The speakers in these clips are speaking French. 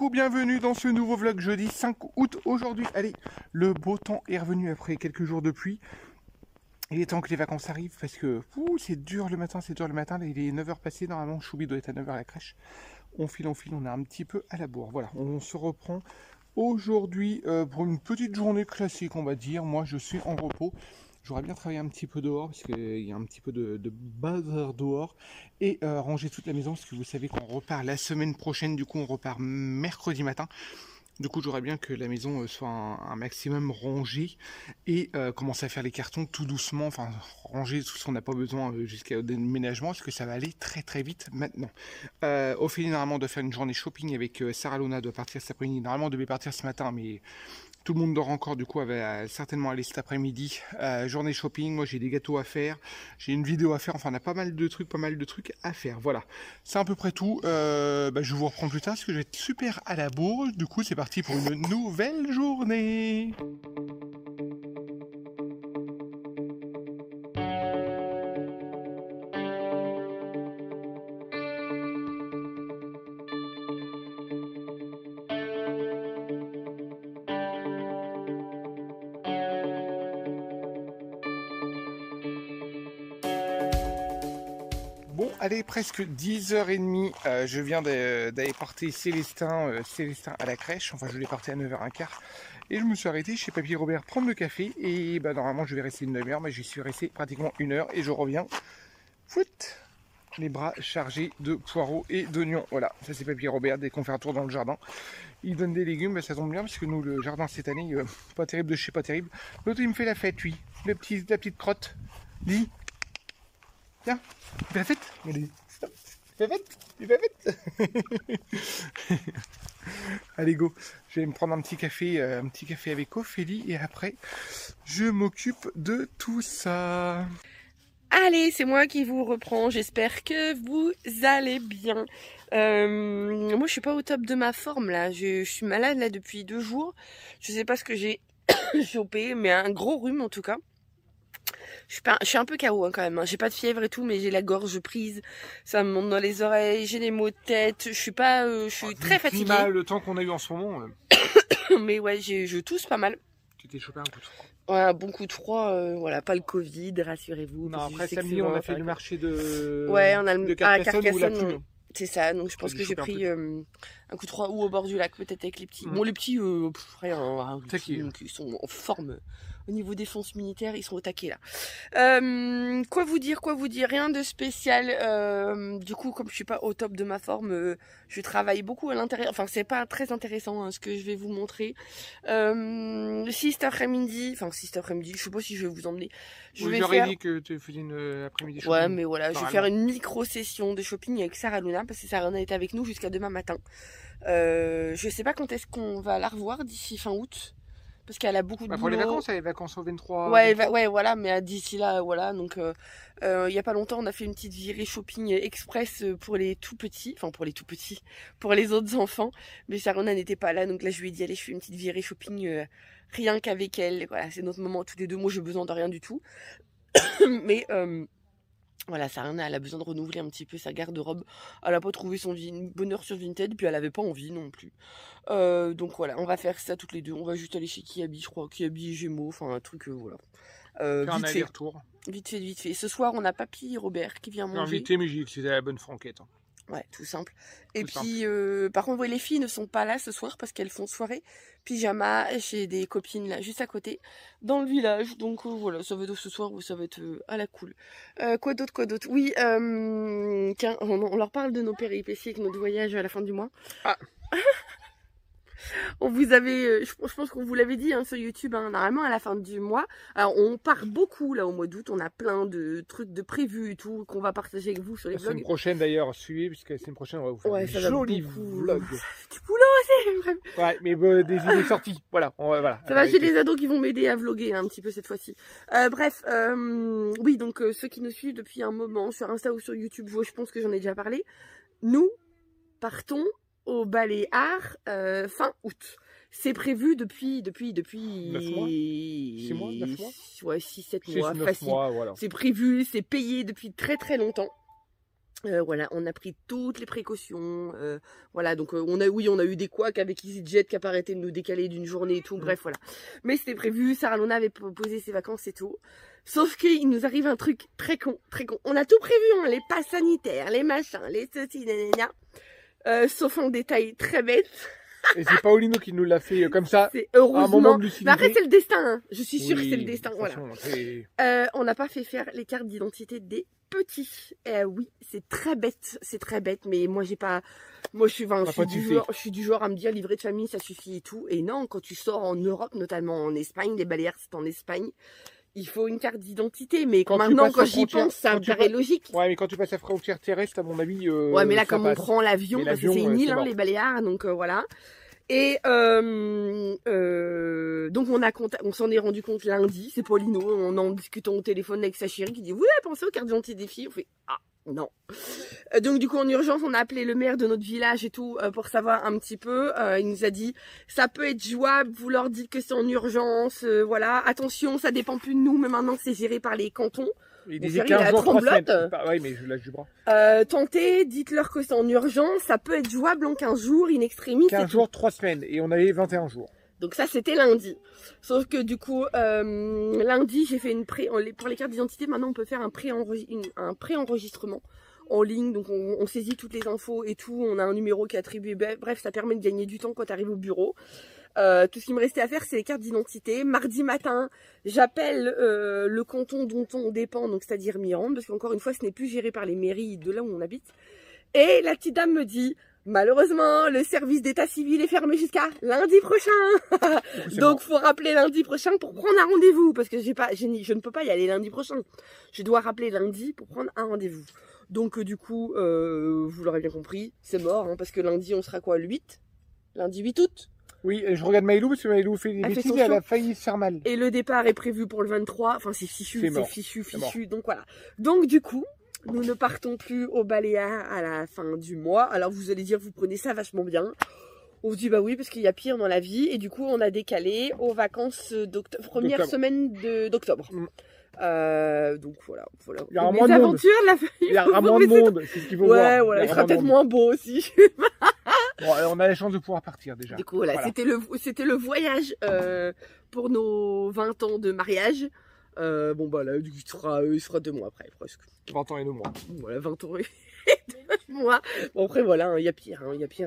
coucou, bienvenue dans ce nouveau vlog jeudi 5 août aujourd'hui. Allez, le beau temps est revenu après quelques jours de pluie. Il est temps que les vacances arrivent parce que c'est dur le matin, Là, il est 9h passé, normalement Choubi doit être à 9h à la crèche. On file, on est un petit peu à la bourre. Voilà, on se reprend aujourd'hui pour une petite journée classique, on va dire. Moi, je suis en repos. J'aurais bien travaillé un petit peu dehors, parce qu'il y a un petit peu de bazar dehors, et ranger toute la maison, parce que vous savez qu'on repart la semaine prochaine, du coup on repart mercredi matin. Du coup j'aurais bien que la maison soit un maximum rangée, et commencer à faire les cartons tout doucement, enfin ranger tout ce qu'on n'a pas besoin jusqu'au déménagement, parce que ça va aller très très vite maintenant. Ophélie normalement doit faire une journée shopping avec Sarah Luna, doit partir cet après-midi, normalement on devait partir ce matin, mais... Tout le monde dort encore, du coup, elle va certainement aller cet après-midi. Journée shopping, moi j'ai des gâteaux à faire, j'ai une vidéo à faire, enfin on a pas mal de trucs à faire. Voilà, c'est à peu près tout. Je vous reprends plus tard parce que je vais être super à la bourre. Du coup, c'est parti pour une nouvelle journée. Bon, allez, presque 10h30, je viens d'aller porter Célestin à la crèche, enfin je l'ai porté à 9h15, et je me suis arrêté chez Papy Robert prendre le café, et normalement je vais rester une demi-heure, mais j'y suis resté pratiquement 1 heure, et je reviens, foot, les bras chargés de poireaux et d'oignons. Voilà, ça c'est Papy Robert, dès qu'on fait un tour dans le jardin, il donne des légumes, ça tombe bien, parce que nous, le jardin cette année, pas terrible de chez pas terrible. L'autre il me fait la fête, lui, la petite crotte, dis. Tiens, il fait la fête. Allez, stop. Il fait la fête. Allez, go. Je vais me prendre un petit café avec Ophélie et après, je m'occupe de tout ça. Allez, c'est moi qui vous reprends. J'espère que vous allez bien. Moi, je suis pas au top de ma forme là. Je suis malade là depuis 2 jours. Je sais pas ce que j'ai chopé, mais un gros rhume en tout cas. Je suis un peu KO quand même. J'ai pas de fièvre et tout, mais j'ai la gorge prise. Ça me monte dans les oreilles. J'ai des maux de tête. Je suis très fatiguée. Le temps qu'on a eu en ce moment. Mais ouais, je tousse pas mal. Tu t'es chopé un coup de froid. Ouais, un bon coup de froid. Voilà, pas le Covid, rassurez-vous. Non, après samedi, on a fait le marché de. Ouais, on a de Carcassonne. C'est ça, donc je pense que j'ai pris un coup de froid ou au bord du lac, peut-être avec les petits. Bon, les petits, rien, les petits, donc, ils sont en forme. Au niveau défense militaire, ils sont au taquet là. Quoi vous dire, rien de spécial. Du coup, comme je suis pas au top de ma forme, je travaille beaucoup à l'intérieur. Enfin, c'est pas très intéressant ce que je vais vous montrer. Si cet après-midi, je sais pas si je vais vous emmener. J'aurais dit que tu faisais une après-midi shopping. Ouais, mais voilà, je vais faire une micro-session de shopping avec Sarah Luna, parce que Sarah Luna est avec nous jusqu'à demain matin. Je sais pas quand est-ce qu'on va la revoir d'ici fin août, parce qu'elle a beaucoup de boulot. Pour les vacances au 23. Ouais, voilà, mais d'ici là, voilà, donc il y a pas longtemps, on a fait une petite virée shopping express pour les tout petits, pour les autres enfants, mais Sarah Luna n'était pas là, donc là je lui ai dit, allez, je fais une petite virée shopping rien qu'avec elle, voilà, c'est notre moment tous les deux, moi j'ai besoin de rien du tout. Mais voilà, Sarah, elle a besoin de renouveler un petit peu sa garde-robe. Elle a pas trouvé son bonheur sur Vinted, puis elle avait pas envie non plus. Donc voilà, on va faire ça toutes les deux. On va juste aller chez Kiabi, je crois, Kiabi Gémeaux, enfin un truc, voilà. Faire un aller-retour. Vite fait. Ce soir, on a Papy Robert qui vient manger. Invité, mais j'ai dit que c'était la bonne franquette. Ouais, tout simple. Et puis, par contre, les filles ne sont pas là ce soir parce qu'elles font soirée pyjama chez des copines là, juste à côté, dans le village. Donc voilà, ça va être ce soir, ça va être à la cool. Quoi d'autre? Oui, tiens, on leur parle de nos péripéties avec notre voyage à la fin du mois. Ah. On vous avait, je pense qu'on vous l'avait dit sur YouTube, normalement à la fin du mois. Alors on part beaucoup là au mois d'août, on a plein de trucs de prévus et tout qu'on va partager avec vous sur les vlogs. La semaine prochaine d'ailleurs, suivez, puisque la semaine prochaine on va vous faire des jolis vlogs. Du boulot aussi. Ouais, mais des idées sorties, voilà. Ça va, j'ai des ados qui vont m'aider à vlogger un petit peu cette fois-ci. Bref, oui, donc ceux qui nous suivent depuis un moment sur Insta ou sur YouTube, je pense que j'en ai déjà parlé. Nous partons au Baléares fin août. C'est prévu depuis 9 mois 6 mois, 9 mois. Ouais, 6-7 mois, 9 facile. Mois, voilà. C'est prévu, c'est payé depuis très très longtemps. Voilà, on a pris toutes les précautions. Voilà, donc on a eu des couacs avec EasyJet qui a pas arrêté de nous décaler d'une journée et tout. Bref, voilà. Mais c'était prévu. Sarah Luna avait posé ses vacances et tout. Sauf qu'il nous arrive un truc très con, très con. On a tout prévu, hein, les passes sanitaires, les machins, les ceci, sauf un détail très bête. Et c'est Paulino qui nous l'a fait comme ça. C'est heureusement. Un moment de lucidité. Mais après, c'est le destin. Hein. Je suis sûre Oui, que c'est le destin. Voilà. On n'a pas fait faire les cartes d'identité des petits. Oui, c'est très bête. C'est très bête. Mais moi, je suis du genre à me dire livret de famille, ça suffit et tout. Et non, quand tu sors en Europe, notamment en Espagne, les Baléares, c'est en Espagne. Il faut une carte d'identité, mais maintenant, quand j'y pense, ça me paraît logique. Ouais, mais quand tu passes à frontière terrestre, à mon avis. Ouais, mais là, comme on prend l'avion, parce que c'est une île, hein, les Baléares, donc voilà. Et donc on s'en est rendu compte lundi, c'est Paulino, on en discutant au téléphone avec sa chérie qui dit vous avez pensé aux cartes d'identité des filles? On fait ah non. Donc du coup en urgence on a appelé le maire de notre village et tout pour savoir un petit peu. Il nous a dit ça peut être jouable, vous leur dites que c'est en urgence, voilà. Attention, ça dépend plus de nous, mais maintenant c'est géré par les cantons. Il disait 15 jours, 3 semaines. Oui, mais je lâche du bras. Tentez, dites-leur que c'est en urgence, ça peut être jouable en 15 jours, in extremis. 15 jours, 3 semaines, et on avait 21 jours. Donc ça, c'était lundi. Sauf que du coup, lundi, j'ai fait pour les cartes d'identité, maintenant on peut faire un pré-enregistrement en ligne. Donc on saisit toutes les infos et tout, on a un numéro qui est attribué. Bref, ça permet de gagner du temps quand tu arrives au bureau. Tout ce qui me restait à faire, c'est les cartes d'identité. Mardi matin, j'appelle le canton dont on dépend, donc c'est-à-dire Mirande, parce qu'encore une fois, ce n'est plus géré par les mairies de là où on habite. Et la petite dame me dit, malheureusement, le service d'état civil est fermé jusqu'à lundi prochain. Donc, faut rappeler lundi prochain pour prendre un rendez-vous, parce que je ne peux pas y aller lundi prochain. Je dois rappeler lundi pour prendre un rendez-vous. Donc, du coup, vous l'aurez bien compris, c'est mort, hein, parce que lundi, on sera quoi, le 8 ? Lundi 8 août ? Oui, je regarde Maïlou parce que Maïlou fait des bêtises et elle a failli se faire mal. Et le départ est prévu pour le 23. Enfin, c'est fichu, c'est fichu. Donc voilà. Donc du coup, nous ne partons plus au Baléares à la fin du mois. Alors vous allez dire, vous prenez ça vachement bien. On se dit bah oui parce qu'il y a pire dans la vie. Et du coup, on a décalé aux vacances d'octobre, première semaine d'octobre. Donc voilà. Il y a moins de monde. Il y a moins de monde, c'est ce qu'il faut voir. Ouais, il sera peut-être moins beau aussi. Bon, on a la chance de pouvoir partir déjà. Du coup, voilà. C'était le voyage pour nos 20 ans de mariage. Bon, bah là, du coup, il sera 2 mois après, presque. 20 ans et 2 mois. Voilà, 20 ans et 2 mois. Bon, après, voilà, il y a pire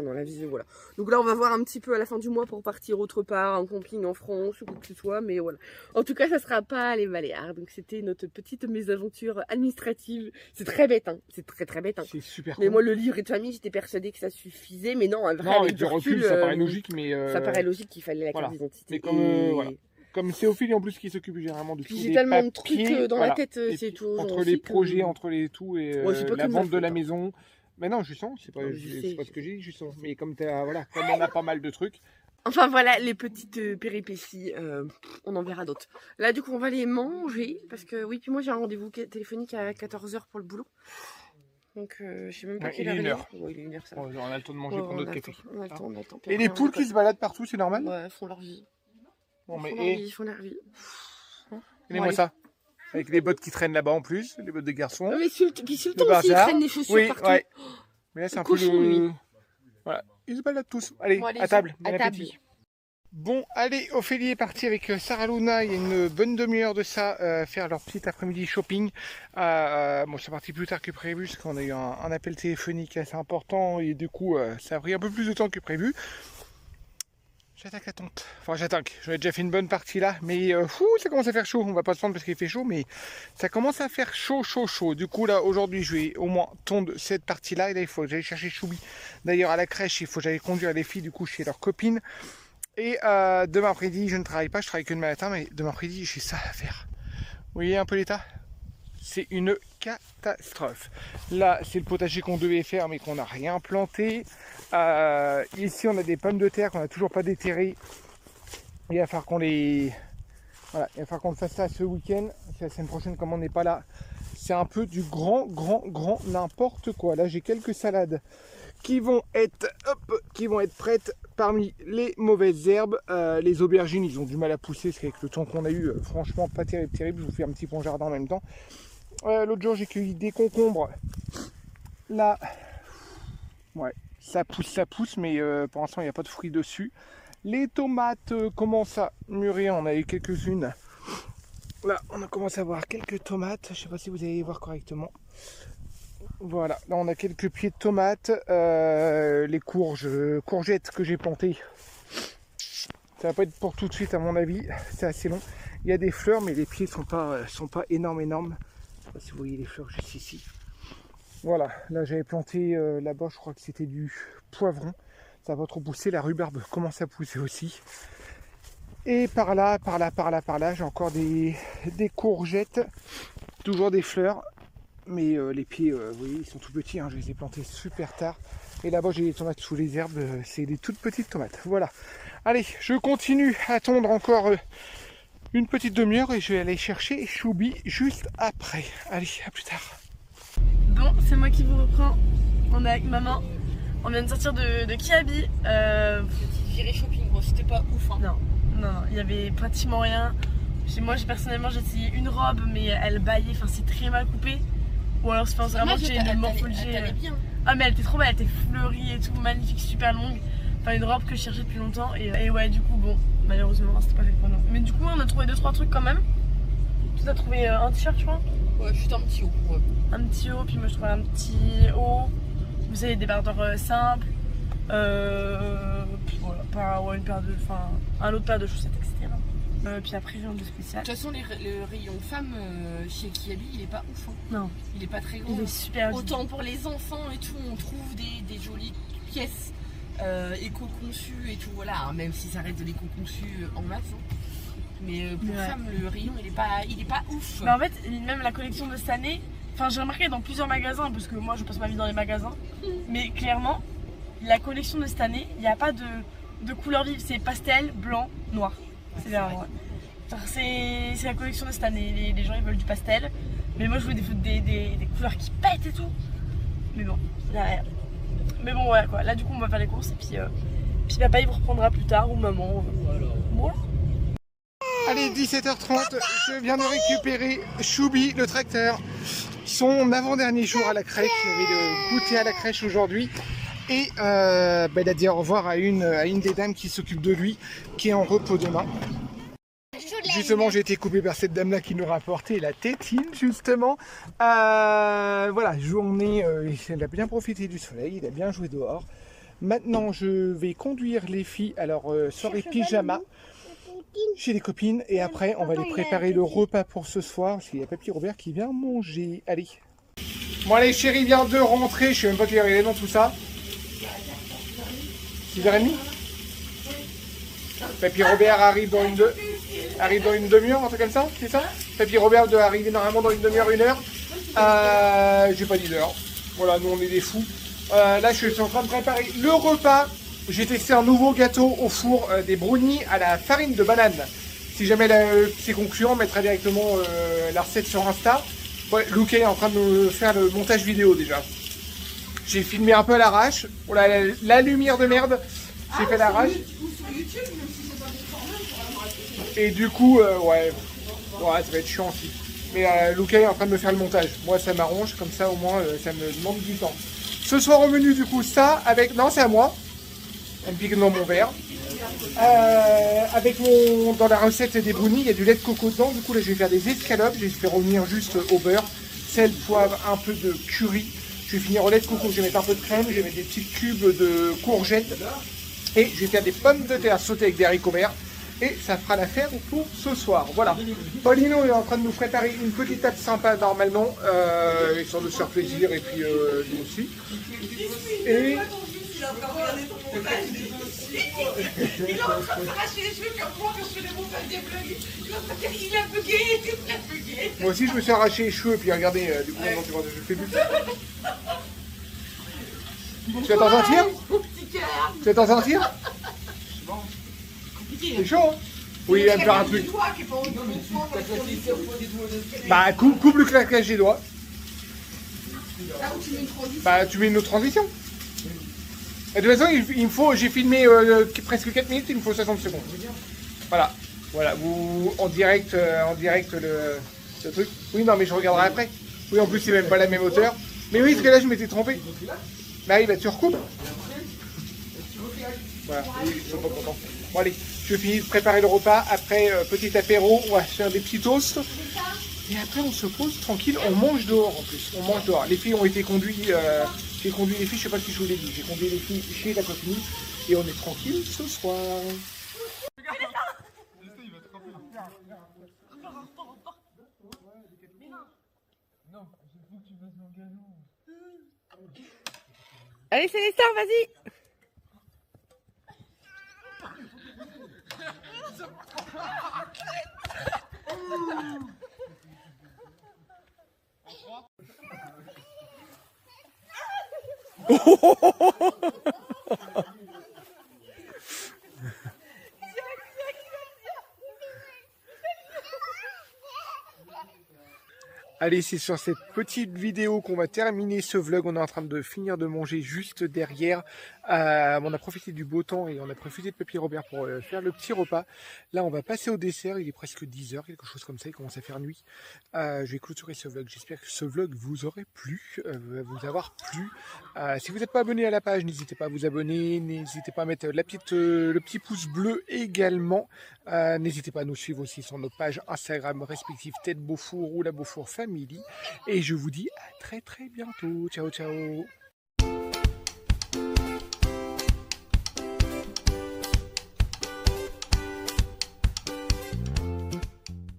dans la vie, voilà. Donc là, on va voir un petit peu à la fin du mois pour partir autre part, en camping en France ou quoi que ce soit, mais voilà. En tout cas, ça sera pas les Baléares. Donc, c'était notre petite mésaventure administrative. C'est très bête, hein. C'est très, très bête, hein. C'est super Mais moi, le livret de famille, j'étais persuadée que ça suffisait, mais non, avec du recul, ça paraît logique, mais. Ça paraît logique qu'il fallait la carte d'identité. Mais comme, voilà. Comme c'est Ophélie en plus qui s'occupe généralement de tout. J'ai tellement de trucs dans la tête, c'est tout. Entre les projets, entre les tout et la vente de la maison. Mais non, je sens, c'est pas ce que j'ai dit, je sens. Mais comme on a pas mal de trucs. Enfin voilà, les petites péripéties, on en verra d'autres. Là du coup on va les manger, parce que oui, puis moi j'ai un rendez-vous téléphonique à 14h pour le boulot. Donc je sais même pas quelle heure il est. Ouais, il est 1h ça. On a le temps de manger pour notre café. On a le temps. Et les poules qui se baladent partout, c'est normal? Ouais, elles font leur vie. Ils font leur vie. Regardez-moi ça. Avec les bottes qui traînent là-bas en plus, les bottes de garçons. Mais Sultan aussi, ils traînent des chaussures partout. Ouais. Mais là, c'est un peu le... Voilà, ils se baladent tous. Allez, à table, bon appétit. Bon, allez, Ophélie est partie avec Sarah Luna, il y a une bonne demi-heure de ça, faire leur petit après-midi shopping. Bon, c'est parti plus tard que prévu, parce qu'on a eu un appel téléphonique assez important, et du coup, ça a pris un peu plus de temps que prévu. J'attaque la tente. Enfin, j'attaque. J'en ai déjà fait une bonne partie là. Mais ça commence à faire chaud. On va pas se prendre parce qu'il fait chaud. Mais ça commence à faire chaud. Du coup, là, aujourd'hui, je vais au moins tondre cette partie-là. Et là, il faut que j'aille chercher Choubi. D'ailleurs, à la crèche, il faut que j'aille conduire les filles, du coup, chez leurs copines. Et demain après-midi, je ne travaille pas. Je travaille que le matin. Mais demain après-midi, j'ai ça à faire. Vous voyez un peu l'état? C'est une catastrophe. Là, c'est le potager qu'on devait faire, mais qu'on n'a rien planté. Ici, on a des pommes de terre qu'on n'a toujours pas déterrées. Il va falloir qu'on les... Voilà, il va falloir qu'on le fasse ça ce week-end. C'est la semaine prochaine, comme on n'est pas là. C'est un peu du grand n'importe quoi. Là, j'ai quelques salades qui vont être prêtes parmi les mauvaises herbes. Les aubergines, ils ont du mal à pousser, parce qu'avec le temps qu'on a eu, franchement, pas terrible. Je vous fais un petit pont jardin en même temps. L'autre jour, j'ai cueilli des concombres. Là, ouais, ça pousse, mais pour l'instant, il n'y a pas de fruits dessus. Les tomates commencent à mûrir, on a eu quelques-unes. Là, on a commencé à voir quelques tomates, je ne sais pas si vous allez voir correctement. Voilà, là on a quelques pieds de tomates, les courgettes que j'ai plantées. Ça va pas être pour tout de suite à mon avis, c'est assez long. Il y a des fleurs, mais les pieds sont pas énormes. Je sais pas si vous voyez les fleurs juste ici. Voilà, là j'avais planté là-bas, je crois que c'était du poivron. Ça va trop pousser, la rhubarbe commence à pousser aussi. Et par là, j'ai encore des courgettes, toujours des fleurs. Mais les pieds, vous voyez, ils sont tout petits, hein, je les ai plantés super tard. Et là-bas, j'ai des tomates sous les herbes, c'est des toutes petites tomates. Voilà. Allez, je continue à tondre encore une petite demi-heure et je vais aller chercher Choubi juste après. Allez, à plus tard. Bon, c'est moi qui vous reprends. On est avec maman. On vient de sortir de Kiabi. Petite virée shopping, bon, c'était pas ouf. Hein. Non, il y avait pratiquement rien. Moi, personnellement, j'ai essayé une robe, mais elle baillait, enfin, c'est très mal coupé. Ou alors, je pense vraiment que j'ai une morphologie. Bien. Ah, mais elle était trop belle, elle était fleurie et tout, magnifique, super longue. Enfin, une robe que je cherchais depuis longtemps. Et ouais, du coup, bon, malheureusement, c'était pas fait pour nous. Mais du coup, on a trouvé 2-3 trucs quand même. Tu as trouvé un t-shirt, je crois. Ouais, juste un petit haut. Ouais. Un petit haut, puis moi, je trouvais un petit haut. Vous savez, des débardeurs simples. Voilà, une paire de. Enfin, un autre paire de chaussettes, etc. Puis après, rien de spécial. De toute façon, le rayon femme chez Kiabi, il est pas ouf. Hein. Non. Il est pas très grand. Il est super. Autant pour les enfants et tout, on trouve des jolies pièces éco-conçues et tout. Voilà, hein, même si ça reste de l'éco-conçu en masse. Hein. Mais pour femme, le rayon, il est pas ouf. Mais en fait, même la collection de cette année, enfin, j'ai remarqué dans plusieurs magasins, parce que moi, je passe ma vie dans les magasins. Mais clairement, la collection de cette année, il n'y a pas de couleurs vives. C'est pastel, blanc, noir. C'est bien, ouais. C'est la collection de cette année. Les gens ils veulent du pastel, mais moi je veux des couleurs qui pètent et tout. Mais bon, il n'y a rien. Mais bon, ouais quoi. Là du coup on va faire les courses et puis papa il vous reprendra plus tard ou maman. Voilà. Allez, 17h30, je viens de récupérer Choubi, le tracteur. Son avant-dernier jour à la crèche. Il avait le goûter à la crèche aujourd'hui. Et il a dit au revoir à une des dames qui s'occupe de lui, qui est en repos demain. Justement, j'ai été coupé par cette dame-là qui nous rapportait la tétine, justement. Voilà, journée, il a bien profité du soleil, il a bien joué dehors. Maintenant, je vais conduire les filles à leur soirée pyjama chez les copines. Et après, on va les préparer le repas pour ce soir, parce qu'il y a Papy Robert qui vient manger. Allez. Bon allez, chérie vient de rentrer, je sais même pas quelle heure il est dans tout ça. 6h30. Papy Robert arrive dans une demi-heure, un truc comme ça, c'est ça? Papy Robert doit arriver normalement dans une demi-heure, 1 heure. J'ai pas dit d'heure. Voilà, nous on est des fous. Là je suis en train de préparer le repas. J'ai testé un nouveau gâteau au four, des brownies à la farine de banane. Si jamais ses concurrents, on mettra directement la recette sur Insta. Ouais, Luke est en train de me faire le montage vidéo déjà. J'ai filmé un peu à l'arrache. Oh là, la lumière de merde. J'ai fait à l'arrache. Et du coup, ouais, ça va être chiant aussi. Mais Luke est en train de me faire le montage. Moi, ça m'arrange. Comme ça, au moins, ça me demande du temps. Ce soir au menu, du coup, ça avec... Non, c'est à moi. Elle me pique dans mon verre. Avec dans la recette des brownies, il y a du lait de coco dedans. Du coup, là, je vais faire des escalopes. Je vais faire revenir juste au beurre, sel, poivre, un peu de curry. Je vais finir au lait de coco. Je vais mettre un peu de crème. Je vais mettre des petits cubes de courgettes. Et je vais faire des pommes de terre sautées avec des haricots verts. Et ça fera l'affaire pour ce soir. Voilà. Paulino est en train de nous préparer une petite table sympa normalement. Histoire de se faire plaisir. Et puis nous aussi. Et... Il est en train de s'arracher les cheveux comme moi quand je fais des montages des vlogs. Il a bugué. Moi aussi je me suis arraché les cheveux et puis regardez, du coup maintenant je fais plus. Tu vas t'en sortir? Tu vas t'en sortir? C'est chaud hein? Oui, il va me faire un truc. Bah coupe le claquage des doigts. Bah tu mets une autre transition. Et de toute façon, il me faut, j'ai filmé presque 4 minutes, il me faut 60 secondes. Voilà, vous en direct le truc. Oui, non, mais je regarderai après. Oui, en plus, c'est même pas la même hauteur. Mais oui, parce que là, je m'étais trompé. Marie, bah, tu recoupes. Voilà, ils sont pas contents. Bon, allez, je finis de préparer le repas. Après, petit apéro, on va faire des petits toasts. Et après, on se pose tranquille. On mange dehors en plus. On mange dehors. Les filles ont été conduites. J'ai conduit les filles, je sais pas si je vous l'ai dit. J'ai conduit les filles chez la copine. Et on est tranquille ce soir. Allez, c'est les stars, vas-y. Allez, c'est sur cette petite vidéo qu'on va terminer ce vlog. On est en train de finir de manger juste derrière. On a profité du beau temps et on a profité de Papy Robert pour faire le petit repas. Là, on va passer au dessert. Il est presque 10 h, quelque chose comme ça. Il commence à faire nuit. Je vais clôturer ce vlog. J'espère que ce vlog vous aurait plu, vous avoir plu. Si vous n'êtes pas abonné à la page, n'hésitez pas à vous abonner. N'hésitez pas à mettre le petit pouce bleu également. N'hésitez pas à nous suivre aussi sur nos pages Instagram respectives Tête Beaufour ou la Beaufour Family. Et je vous dis à très bientôt. Ciao, ciao.